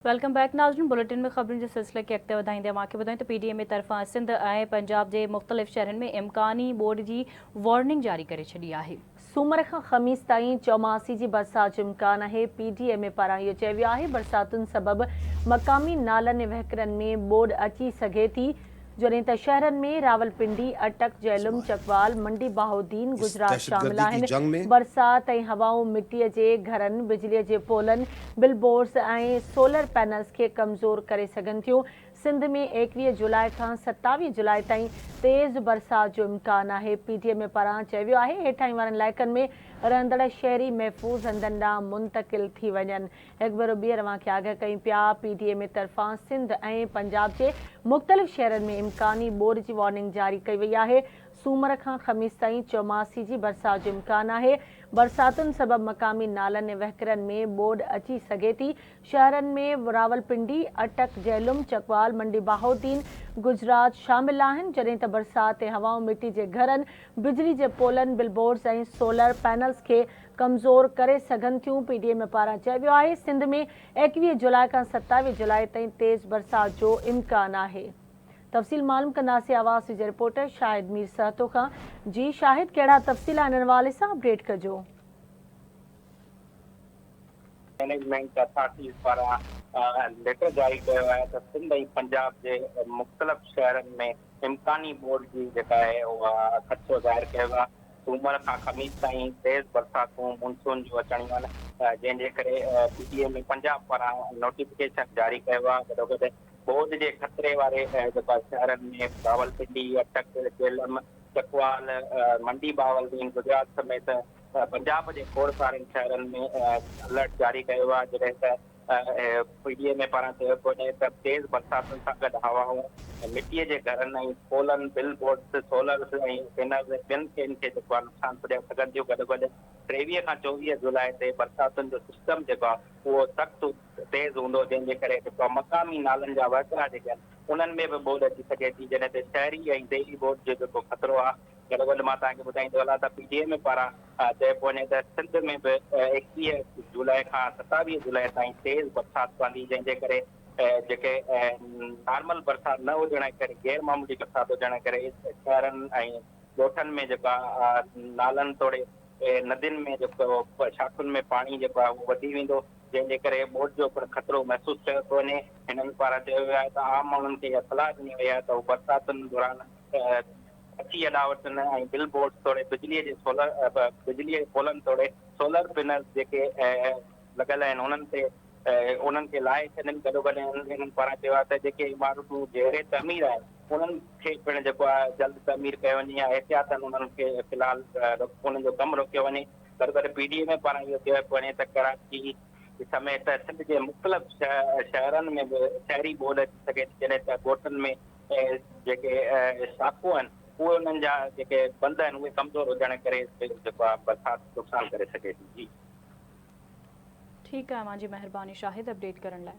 Welcome back नाज़रीन। Bulletin में ख़बरों के सिलसिले के अॻिते वधाईंदे तव्हांखे ॿुधायूं त PDM तरफ़ां सिंध ऐं पंजाब जे मुख़्तलिफ़ शहरनि में इम्कानी बोर्ड जी वार्निंग जारी करे छॾी आहे। सूमर खां ख़मीस ताईं चौमासी जी बरसात जो इम्कान आहे। PDM पारां इहो चयो वियो आहे बरसातुनि सबबि मक़ामी नालनि ऐं वहिकरनि में बोड अची सघे थी, जॾहिं त शहरनि में रावलपिंडी, अटक, जैलुम, चकवाल, मंडी बहाउद्दीन, गुजरात शामिल आहिनि। बरसात ऐं हवाऊं मिटीअ जे घरनि, बिजलीअ जे पोलनि, बिलबोर्ड्स ऐं सोलर पैनल्स खे कमज़ोर करे सघनि थियूं। सिंध में 21 जुलाई खां 27 जुलाई ताईं तेज़ बरसात जो इम्कान आहे। PDM पारां चयो वियो आहे हेठाहीं वारनि इलाइक़नि में रहंदड़ शहरी महफ़ूज़ हंधनि ॾांहुं मुंतक़िल थी वञनि। हिकु भेरो ॿीहर अव्हांखे आगाह कयूं पिया। PDM तरफ़ां सिंध ऐं पंजाब जे मुख़्तलिफ़ शहरनि में इम्कानी बोर्ड जी वार्निंग जारी कई वई आहे। सूमर खां ख़मीस ताईं चौमासी जी बरसात जो इम्कान आहे। बरसातुनि सबबि मक़ामी नालनि ऐं वहिकरनि में बोड अची सघे थी। शहरनि में रावलपिंडी, अटक, जैलुम, चकवाल, मंडी बहाउद्दीन, गुजरात शामिल आहिनि, जॾहिं त बरसात ऐं हवाऊं मिटी जे घरनि, बिजली जे पोलनि, बिलबोर्ड्स ऐं सोलर पैनल्स खे कमज़ोर करे सघनि थियूं। PDM पारां चयो वियो आहे सिंध में 21 जुलाई खां 27 जुलाई ताईं तेज़ बरसात जो इम्कान आहे। तफ़सील मालूम कंदासीं आवाज़ जे रिपोर्टर शाहिद मीर सहतो खां। जी शाहिद, कहिड़ा तफ़सील हिन हवाले सां अपडेट कजो। मैनेजमेंट अथॉरिटीज़ पारां लेटर जारी कयो आहे त सिंध ऐं पंजाब जे मुख़्तलिफ़ शहरनि में इम्कानी बोर्ड जी जेका आहे उहा ख़दशो ज़ाहिर कयो आहे। सूमर खां ख़मीस ताईं तेज़ बरसातूं मानसून जूं अचणियूं आहिनि, जंहिंजे करे PDM पंजाब पारां नोटिफिकेशन जारी कयो आहे। गॾोगॾु बोर्ड जे ख़तरे वारे जेका शहरनि में रावलपिंडी, अटक, झेलम, चकवाल, मंडी बहाउद्दीन, गुजरात समेत पंजाब जे खोड़ सारनि शहरनि में अलर्ट जारी कयो आहे। जॾहिं त PDM पारां चयो वञे त तेज़ बरसातुनि सां गॾु हवाऊं, मिटीअ जे घरनि ऐं पोलनि, बिलबोर्ड्स, सोलर्स ऐं पैनल्स ॿियनि शयुनि खे जेको आहे नुक़सानु पुॼाए सघनि थियूं। गॾोगॾु 23 खां 24 जुलाई ते बरसातुनि जो सिस्टम जेको आहे उहो सख़्तु तेज़ हूंदो, जंहिंजे करे जेको आहे मक़ामी नालनि जा वहिकरा जेके आहिनि उन्हनि में बि बोड अची सघे थी, जॾहिं त शहरी ऐं देही बोड जो जेको ख़तरो आहे। गॾोगॾु मां तव्हांखे ॿुधाईंदो हलां त PDM पारां चइबो वञे त सिंध में बि 21 जुलाई खां 27 जुलाई ताईं तेज़ बरसाति पवंदी, जंहिंजे करे जेके नॉर्मल बरसाति न हुजण जे करे, गैर मामूली बरसाति हुजण जे करे शहरनि ऐं ॻोठनि में जेका नालनि तोड़े नदियुनि में जेको शाखुनि में पाणी जेको आहे उहो वधी वेंदो, जंहिंजे करे बोड जो पिणु ख़तरो महसूसु कयो थो वञे। हिननि पारां चयो वियो आहे त आम माण्हुनि खे इहा सलाह ॾिनी वई आहे त उहे बरसातुनि दौरान अची अॾा वठनि ऐं बिल बोर्ड तोड़े बिजलीअ जे बिजलीअ जे पोलनि तोड़े सोलर पैनल्स जेके लॻल आहिनि उन्हनि खे लाहे छॾनि। गॾोगॾु हिननि पारां चयो आहे त जेके इमारतूं जहिड़े तमीर आहिनि उन्हनि खे पिणु जेको आहे जल्द तमीर कयो वञे या एहतियातनि उन्हनि खे फ़िलहालु उन्हनि जो कमु रोकियो वञे। गॾोगॾु PDM पारां इहो चयो वञे त कराची समेत सिंध जे मुख़्तलिफ़ शहरनि में बि शहरी बोड अची सघे थी, जॾहिं त ॻोठनि में जेके शाखूं आहिनि उहे उन्हनि जा जेके बंद आहिनि उहे कमज़ोर हुजण करे जेको आहे बरसाति नुक़सानु करे सघे थी। जी ठीकु आहे, मुंहिंजी महिरबानी शाहिद अपडेट करण लाइ।